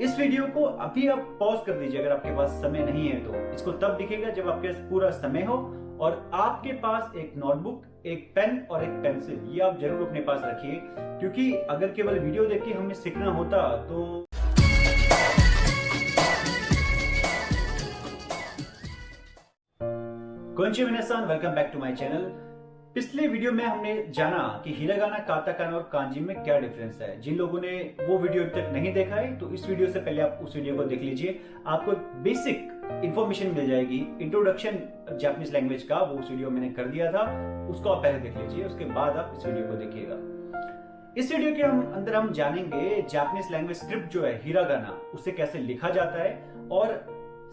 इस वीडियो को अभी आप पॉज कर दीजिए अगर आपके पास समय नहीं है तो। इसको तब दिखेगा जब आपके पास पूरा समय हो और आपके पास एक नोटबुक, एक पेन और एक पेंसिल, ये आप जरूर अपने पास रखिए, क्योंकि अगर केवल वीडियो देख के हमें सीखना होता तो कोंची मिनासान, welcome back to my channel. पिछले वीडियो में हमने जाना कि हिरागाना, काताकाना और कांजी में क्या डिफरेंस है। जिन लोगों ने वो वीडियो अभी तक नहीं देखा है तो इस वीडियो से पहले आप उस वीडियो को देख लीजिए। आपको बेसिक इंफॉर्मेशन मिल जाएगी। इंट्रोडक्शन जापानीज लैंग्वेज का वो उस वीडियो मैंने कर दिया था, उसको आप पहले देख लीजिए, उसके बाद आप इस वीडियो को देखिएगा। इस वीडियो के अंदर हम जानेंगे जापानीज लैंग्वेज स्क्रिप्ट जो है हिरागाना, उसे कैसे लिखा जाता है। और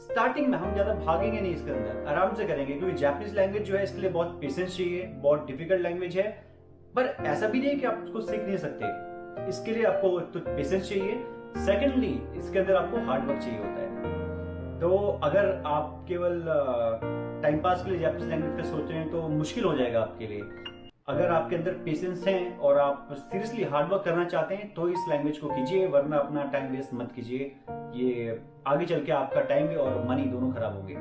स्टार्टिंग में हम ज्यादा भागेंगे नहीं, इसके अंदर आराम से करेंगे, क्योंकि जापानीज लैंग्वेज जो है इसके लिए बहुत पेशेंस चाहिए, बहुत डिफिकल्ट लैंग्वेज है। पर ऐसा भी नहीं है कि आप उसको सीख नहीं सकते, इसके लिए आपको तो पेशेंस चाहिए। सेकेंडली इसके अंदर आपको हार्ड वर्क चाहिए होता है। तो अगर आप केवल टाइम पास के लिए जापानीज लैंग्वेज का सोच रहे हैं तो मुश्किल हो जाएगा आपके लिए। अगर आपके अंदर पेशेंस है और आप सीरियसली हार्ड वर्क करना चाहते हैं तो इस लैंग्वेज को कीजिए, वरना अपना टाइम वेस्ट मत कीजिए। ये आगे चल के आपका टाइम भी और मनी दोनों खराब होंगे।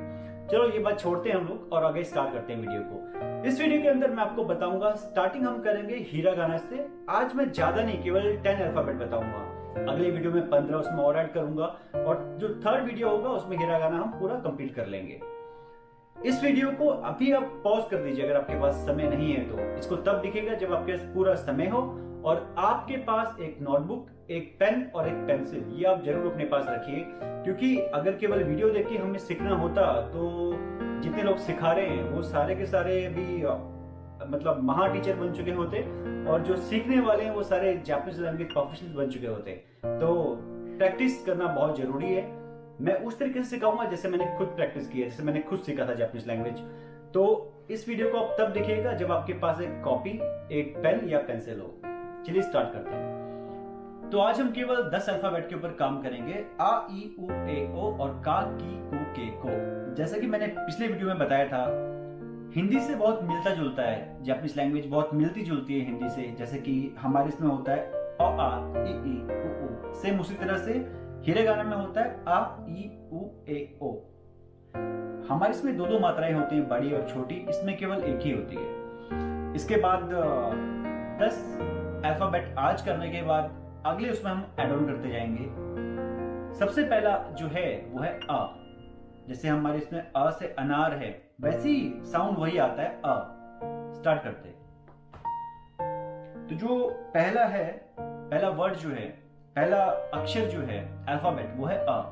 चलो ये बात छोड़ते हैं हम लोग और आगे स्टार्ट करते हैं वीडियो को। इस वीडियो के अंदर मैं आपको बताऊंगा, स्टार्टिंग हम करेंगे हिरागाना से। आज मैं ज्यादा नहीं, केवल 10 अल्फाबेट बताऊंगा। अगले वीडियो में 15 उसमें और ऐड करूंगा, और जो थर्ड वीडियो होगा उसमें हिरागाना हम पूरा कंप्लीट कर लेंगे। इस वीडियो को अभी आप पॉज कर दीजिए अगर आपके पास समय नहीं है तो। इसको तब दिखेगा जब आपके पास पूरा समय हो और आपके पास एक नोटबुक, एक पेन और एक पेंसिल, ये आप जरूर अपने पास रखिए, क्योंकि अगर केवल वीडियो देख के हमें सीखना होता तो जितने लोग सिखा रहे हैं वो सारे के सारे भी मतलब महा टीचर बन चुके होते, और जो सीखने वाले हैं वो सारे जापानीज लैंग्वेज प्रोफेशनल बन चुके होते। तो प्रैक्टिस करना बहुत जरूरी है। मैं उस तरीके से सिखाऊंगा जैसे मैंने खुद प्रैक्टिस की है, जैसे मैंने खुद सीखा था जापानीज लैंग्वेज। तो इस वीडियो को आप तब दिखेगा जब आपके पास एक कॉपी, एक पेन या पेंसिल हो। चलिए स्टार्ट करते हैं। तो आज हम केवल 10 अल्फाबेट के ऊपर काम करेंगे, आ ई उ ए ओ और का की कु के को। जैसा कि मैंने पिछले वीडियो में बताया था, हिंदी से बहुत मिलता जुलता है जापानीज लैंग्वेज, बहुत मिलती जुलती है हिंदी से। जैसे कि हमारे इसमें होता है अ आ इ ई उ ऊ, सेम उसी तरह से हिरागाना में होता है आ ई उ ए ओ। हमारे इसमें दो मात्राएं होती हैं, बड़ी और छोटी, इसमें केवल एक ही होती है। इसके बाद 10 अल्फाबेट आज करने के बाद अगले उसमें हम ऐड ऑन करते जाएंगे। सबसे पहला जो है वो है अ। जैसे हमारे इसमें अ से अनार है, वैसे ही साउंड वही आता है अ। स्टार्ट करते। तो जो पहला है, पहला वर्ड जो है, पहला अक्षर जो है अल्फाबेट, वो है अ।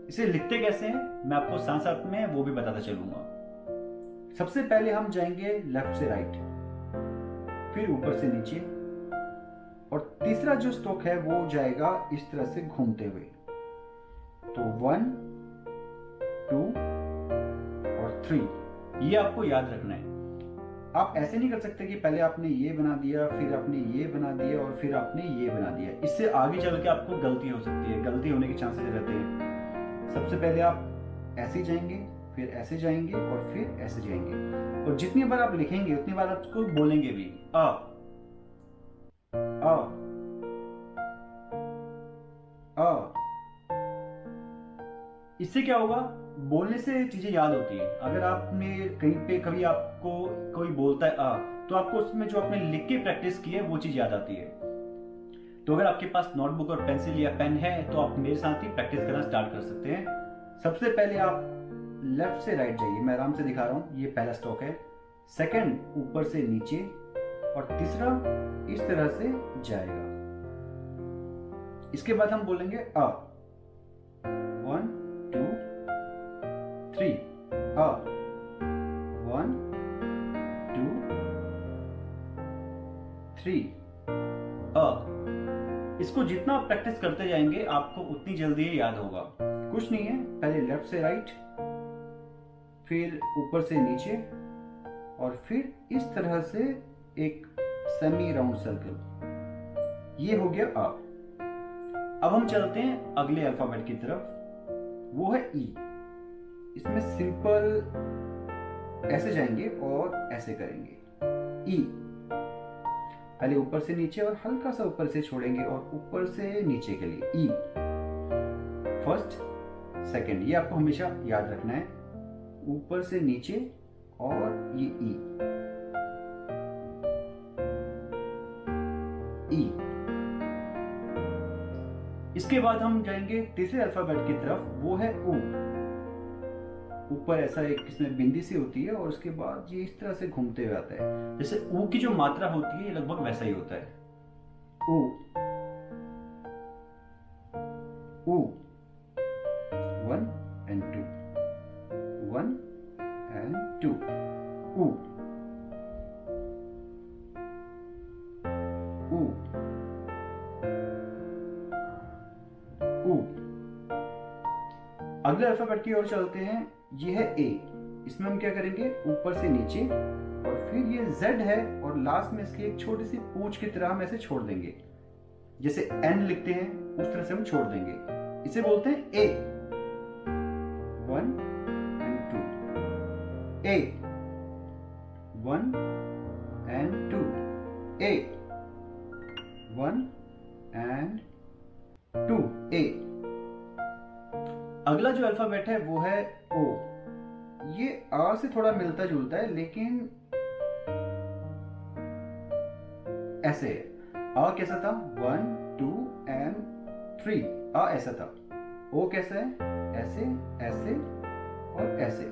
इसे लिखते कैसे हैं मैं आपको साथ साथ में वो भी बताता चलूंगा। सबसे पहले हम जाएंगे लेफ्ट से राइट, फिर ऊपर से नीचे, और तीसरा जो स्ट्रोक है वो जाएगा इस तरह से घूमते हुए। तो 1 2 और 3, ये आपको याद रखना है। आप ऐसे नहीं कर सकते कि पहले आपने ये बना दिया, फिर आपने ये बना दिया और फिर आपने ये बना दिया। इससे आगे चल के आपको गलती हो सकती है, गलती होने के चांसेस रहते हैं। सबसे पहले आप ऐसे जाएंगे, फिर ऐसे जाएंगे और फिर ऐसे जाएंगे, और जितनी बार आप लिखेंगे उतनी बार आप उसको बोलेंगे भी। अ अ अ। इससे क्या होगा, बोलने से चीजें याद होती है। अगर आपने कहीं पे कभी आपको कोई बोलता है अ, तो आपको उसमें जो आपने लिख के प्रैक्टिस की है वो चीज याद आती है। तो अगर आपके पास नोटबुक और पेंसिल या पेन है तो आप मेरे साथ ही प्रैक्टिस करना स्टार्ट कर सकते हैं। सबसे पहले आप लेफ्ट से राइट जाइए, मैं आराम से दिखा रहा हूं। ये पहला स्ट्रोक है, सेकंड ऊपर से नीचे, और तीसरा इस तरह से जाएगा। इसके बाद हम बोलेंगे अ। 1 2 3 अ। 1 2 3 अ। इसको जितना आप प्रैक्टिस करते जाएंगे आपको उतनी जल्दी याद होगा। कुछ नहीं है, पहले लेफ्ट से राइट, फिर ऊपर से नीचे, और फिर इस तरह से एक सेमी राउंड सर्कल। ये हो गया अ। अब हम चलते हैं अगले अल्फाबेट की तरफ, वो है ई। इसमें सिंपल ऐसे जाएंगे और ऐसे करेंगे। ई, पहले ऊपर से नीचे और हल्का सा ऊपर से छोड़ेंगे और ऊपर से नीचे के लिए ई। फर्स्ट सेकंड, ये आपको हमेशा याद रखना है। ऊपर से नीचे और ये ई, ई। इसके बाद हम जाएंगे तीसरे अल्फाबेट की तरफ, वो है ऊ। ऊपर ऐसा एक इसमें बिंदी सी होती है और उसके बाद ये इस तरह से घूमते हुए आता है। जैसे ऊ की जो मात्रा होती है ये लगभग वैसा ही होता है। ऊ, ऊ, 1 and 2, 1 and 2, ऊ, ऊ, ऊ। अगले अल्फाबेट की ओर चलते हैं, ये है ए। इसमें हम क्या करेंगे, ऊपर से नीचे और फिर ये जेड है और लास्ट में इसकी एक छोटी सी पूंछ की तरह हम ऐसे छोड़ देंगे, जैसे एन लिखते हैं उस तरह से हम छोड़ देंगे। इसे बोलते हैं ए। 1 and 2, A, 1 and 2, A, 1 and 2, ए। अगला जो अल्फाबेट है वो है ओ। ये आ से थोड़ा मिलता जुलता है लेकिन ऐसे है। आ कैसा था, 1 2 and 3, आ ऐसा था। ओ कैसा है, ऐसे ऐसे और ऐसे।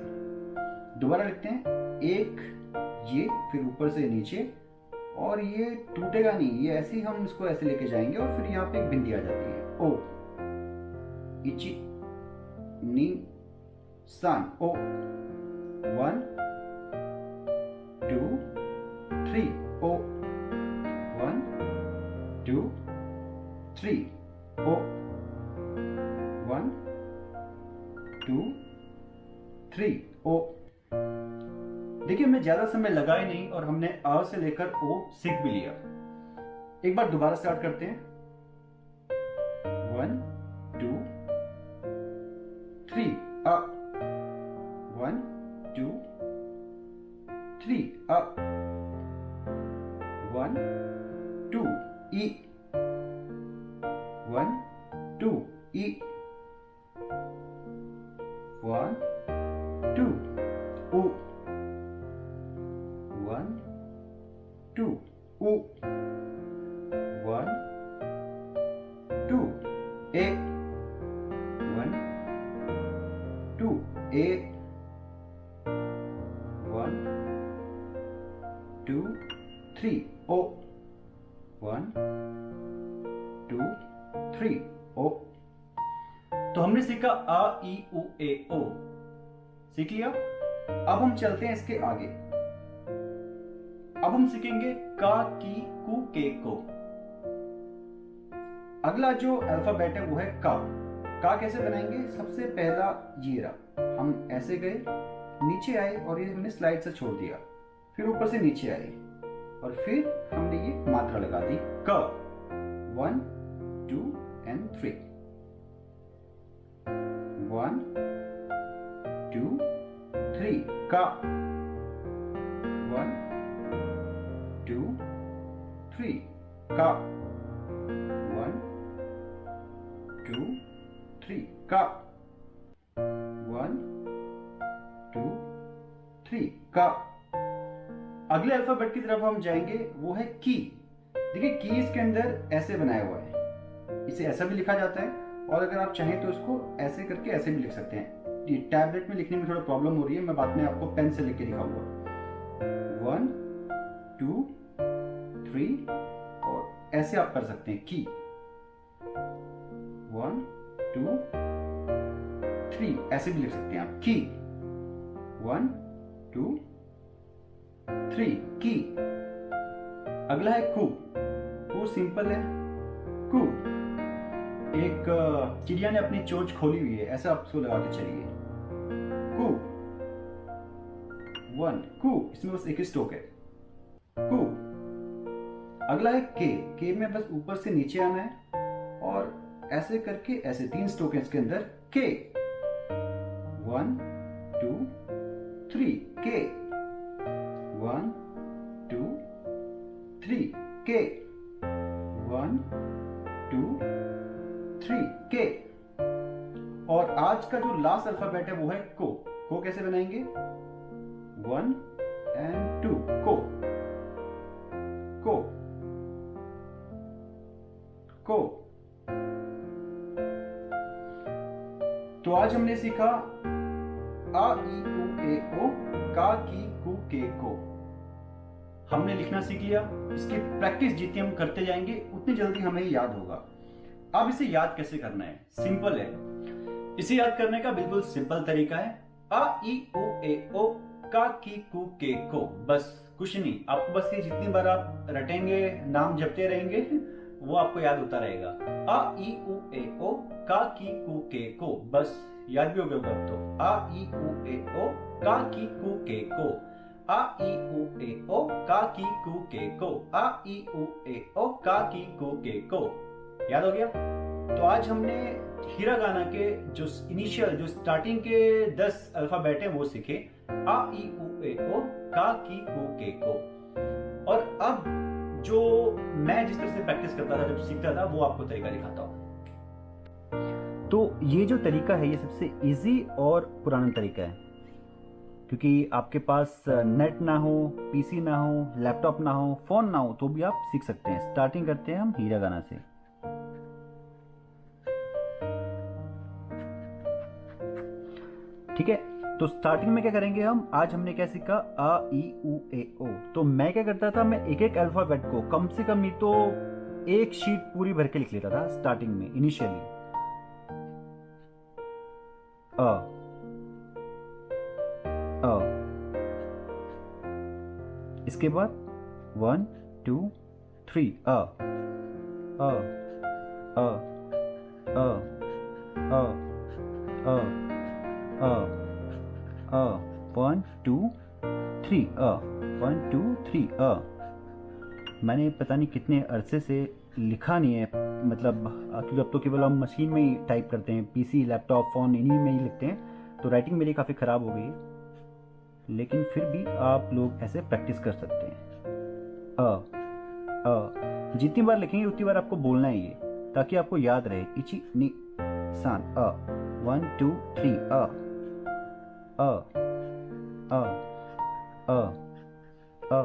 दोबारा लिखते हैं, एक ये, फिर ऊपर से नीचे, और ये टूटेगा नहीं, ये ऐसे ही हम इसको ऐसे लेके जाएंगे और फिर यहाँ पे एक बिंदी आ जाती है। ओ, इची नी सान, ओ। 1 2 3, ओ। 1 2 3, ओ। 1 2 3, ओ। देखिए मैं ज्यादा समय लगाए नहीं और हमने आ से लेकर ओ सीख भी लिया। एक बार दोबारा स्टार्ट करते हैं। 1 2 3, आ। 1 2 3, आ। 1 2 ई, 1 2 ई, 1 2 ऊ, 1 2 ऊ, 1 2 ए, 1 2 ए, 1 2 3, ओ। 1 2 3, ओ। तो हमने सीखा आ ई उ ए ओ, सीख लिया। अब हम चलते हैं इसके आगे। अब हम सीखेंगे का की कु के को। अगला जो अल्फाबेट है वो है का। का कैसे बनाएंगे, सबसे पहला ये रहा, हम ऐसे गए, नीचे आए और ये हमने स्लाइड से छोड़ दिया, फिर ऊपर से नीचे आए और फिर हमने ये मात्रा लगा दी क। 1 2 and 3, 1 2 3, का। 1 2 3, का। 1 2 3, का। 1 2 3, का। अगले अल्फाबेट की तरफ हम जाएंगे, वो है की। देखिए की इसके अंदर ऐसे बनाया हुआ है, इसे ऐसा भी लिखा जाता है और अगर आप चाहें तो इसको ऐसे करके ऐसे भी लिख सकते हैं। ये टैबलेट में लिखने में थोड़ा प्रॉब्लम हो रही है, मैं बाद में आपको पेन से लिख के दिखाऊंगा। 1 2 3 और ऐसे आप कर सकते हैं की। 1 2 3 ऐसे भी लिख सकते हैं आप की। 1 2 3, की। अगला है कु। कु सिंपल है, कु। एक चिड़िया ने अपनी चोंच खोली हुई है, ऐसा आप उसको लगा के चलिए, कु। 1 कु, इसमें बस एक ही स्ट्रोक है, कु। अगला है के में बस ऊपर से नीचे आना है और ऐसे करके ऐसे 3 स्ट्रोक है इसके अंदर, के। 1 2 3, के। 1 2 3, के। 1 2 3, के। और आज का जो लास्ट अल्फाबेट है वो है को। को कैसे बनाएंगे? 1 and 2 को। को को तो आज हमने सीखा आ ई उ ए ओ, का की कु के को। हमने लिखना सीख लिया। इसकी प्रैक्टिस जितनी हम करते जाएंगे उतनी जल्दी हमें याद होगा। अब इसे याद कैसे करना है? सिंपल है। इसे याद करने का बिल्कुल सिंपल तरीका है। आ ई उ ए ओ, का की कु के को। बस कुछ नहीं, आपको बस ये जितनी बार आप रटेंगे, नाम जपते रहेंगे, वो आपको याद होता रहेगा। आ ई उ ए ओ, का की कु के को। बस याद भी हो गया होगा अब तो। आ ई उ ए ओ, का की कु के को। आ ई उ ए ओ, का की कु के को। आ ई उ ए ओ, का की कु के को। याद हो गया? तो आज हमने हिरागाना के जो इनिशियल, जो स्टार्टिंग के 10 अल्फाबेट है वो सीखे। आ ई उ ए ओ, का की कु के को। और अब जो मैं जिस तरह से प्रैक्टिस करता था, जब सीखता था, वो आपको तरीका दिखाता हूं। तो ये जो तरीका है ये सबसे इजी और पुराना तरीका है, क्योंकि आपके पास नेट ना हो, पीसी ना हो, लैपटॉप ना हो, फोन ना हो, तो भी आप सीख सकते हैं। स्टार्टिंग करते हैं हम हिरागाना से। ठीक है, तो स्टार्टिंग में क्या करेंगे हम? आज हमने क्या सीखा? आ ई उ ए ओ। तो मैं क्या करता था, मैं एक एक अल्फाबेट को कम से कम नहीं तो एक शीट पूरी भर के लिख लेता था स्टार्टिंग में, इनिशियली। अ अ इसके बाद 1 2 3 अ अ अ अ अ अ अ अ 1 2 3 अ 1 2 3 अ। मैंने पता नहीं कितने अरसे से लिखा नहीं है, मतलब क्योंकि अब तो केवल हम मशीन में ही टाइप करते हैं, पीसी, लैपटॉप, फोन, इन्हीं में ही लिखते हैं, तो राइटिंग मेरी काफ़ी ख़राब हो गई है। लेकिन फिर भी आप लोग ऐसे प्रैक्टिस कर सकते हैं। जितनी बार लिखेंगे उतनी बार आपको बोलना है ये, ताकि आपको याद रहे। इची नि सान अ 1 2 3 अ अ अ अ अ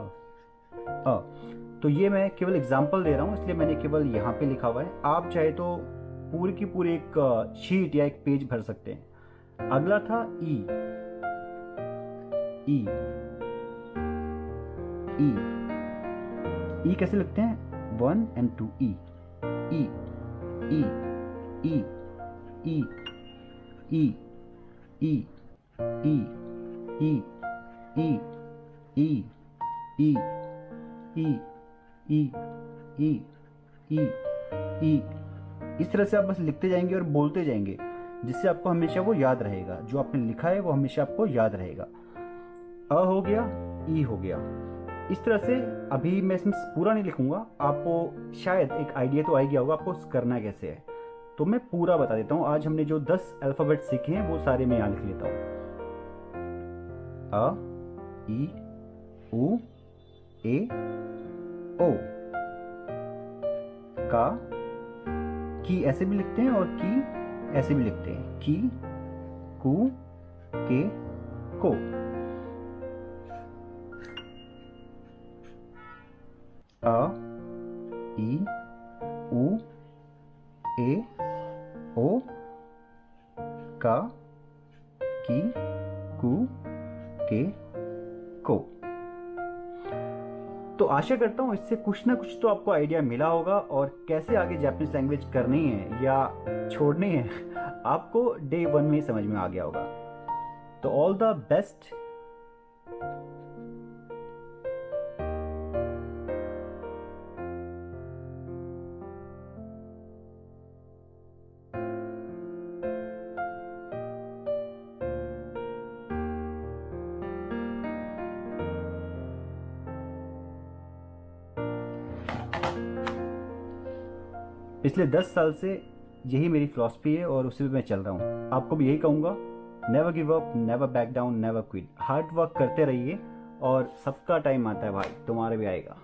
अ। तो ये मैं केवल एग्जाम्पल दे रहा हूँ, इसलिए मैंने केवल यहाँ पे लिखा हुआ है। आप चाहे तो पूरी की पूरी एक शीट या एक पेज भर सकते हैं। अगला था ई। ई ई ई कैसे लिखते हैं? 1 and 2 ई ई ई ई ई ई ई ई ई ई ई ई ई ई ई ई ई। इस तरह से आप बस लिखते जाएंगे और बोलते जाएंगे, जिससे आपको हमेशा वो याद रहेगा। जो आपने लिखा है वो हमेशा आपको याद रहेगा। अ हो गया, ई हो गया। इस तरह से अभी मैं इसमें पूरा नहीं लिखूंगा, आपको शायद एक आइडिया तो आ गया होगा आपको करना कैसे है। तो मैं पूरा बता देता हूँ। आज हमने जो 10 अल्फाबेट सीखे हैं वो सारे मैं यहाँ लिख लेता हूँ। अ ई उ ए ओ। का की ऐसे भी लिखते हैं और की ऐसे भी लिखते हैं। की कु के को। अ ई उ ए ओ। का की कु के को। तो आशा करता हूँ इससे कुछ ना कुछ तो आपको आइडिया मिला होगा, और कैसे आगे जापानीज लैंग्वेज करनी है या छोड़नी है आपको डे 1 में ही समझ में आ गया होगा। तो ऑल द बेस्ट। पिछले 10 साल से यही मेरी फिलॉसफी है और उसी पे मैं चल रहा हूँ। आपको भी यही कहूँगा, never give up, never back down, never quit. Hard work करते रहिए और सबका टाइम आता है भाई, तुम्हारे भी आएगा।